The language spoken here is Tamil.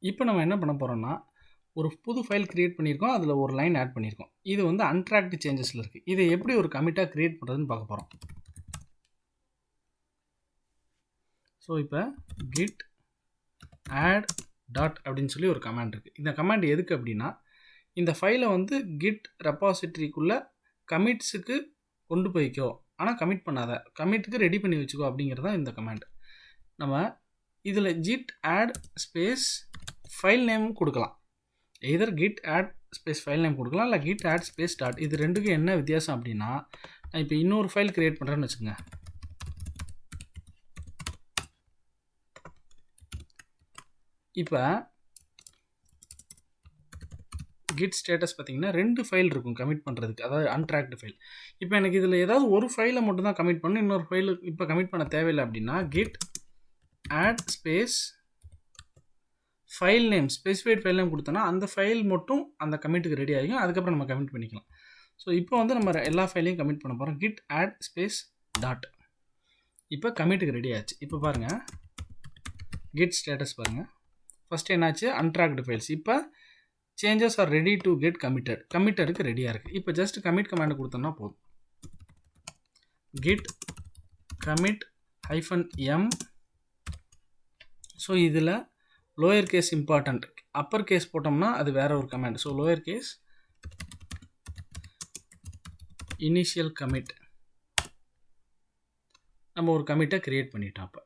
இப்போ நம்ம என்ன பண்ண போகிறோம்னா ஒரு புது ஃபைல் கிரியேட் பண்ணியிருக்கோம். அதில் ஒரு லைன் ஆட் பண்ணியிருக்கோம். இது வந்து அன்ட்ராக்டு சேஞ்சஸில் இருக்குது. இதை எப்படி ஒரு கமிட்டாக கிரியேட் பண்ணுறதுன்னு பார்க்க போகிறோம். ஸோ இப்போ git add டாட் அப்படின்னு சொல்லி ஒரு கமாண்ட் இருக்குது. இந்த கமாண்ட் எதுக்கு அப்படின்னா இந்த ஃபைலை வந்து கிட் ரெப்பாசிட்டரிக்குள்ளே கமிட்ஸுக்கு கொண்டு போய்க்கோ, ஆனால் கமிட் பண்ணாத, கமிட்டுக்கு ரெடி பண்ணி வச்சுக்கோ அப்படிங்கிறது தான் இந்த கமாண்ட். நம்ம இதில் git add space file name கொடுக்கலாம். எதர் git add space file name கொடுக்கலாம், இல்லை git add ஸ்பேஸ் டாட். இது ரெண்டுக்கும் என்ன வித்தியாசம் அப்படின்னா, நான் இப்போ இன்னொரு ஃபைல் கிரியேட் பண்ணுறேன்னு வச்சுக்கோங்க. இப்போ git ஸ்டேட்டஸ் பார்த்தீங்கன்னா 2 ஃபைல் இருக்கும் கமிட் பண்ணுறதுக்கு, அதாவது அன்ட்ராக்டு ஃபைல். இப்போ எனக்கு இதில் ஏதாவது ஒரு ஃபைலை மட்டும் தான் கமிட் பண்ணணும், இன்னொரு ஃபைலு இப்போ கமிட் பண்ண தேவையில்லை அப்படின்னா git add space file name specified file name கொடுத்தோன்னா அந்த ஃபைல் மட்டும் அந்த கமிட்டுக்கு ரெடி ஆகிக்கும். அதுக்கப்புறம் நம்ம கமிட் பண்ணிக்கலாம். ஸோ இப்போ வந்து நம்ம எல்லா ஃபைலையும் கமிட் பண்ண போகிறோம். git add space dot. இப்போ கமிட்டுக்கு ரெடி ஆச்சு. இப்போ பாருங்கள் git ஸ்டேட்டஸ் பாருங்கள். ஃபஸ்ட்டு என்னாச்சு, அன்ட்ராக்டு ஃபைல்ஸ். இப்போ changes are ready to get committed, கமிட்டடுக்கு ரெடியாக இருக்குது. இப்போ ஜஸ்ட் கமிட் கமாண்ட் கொடுத்தோம்னா போதும். git commit -m. ஸோ இதில் lower case important, upper case போட்டோம்னா அது வேற ஒரு command. So lower case initial commit, நம்ம ஒரு கமிட்டை கிரியேட் பண்ணிட்டோம். அப்போ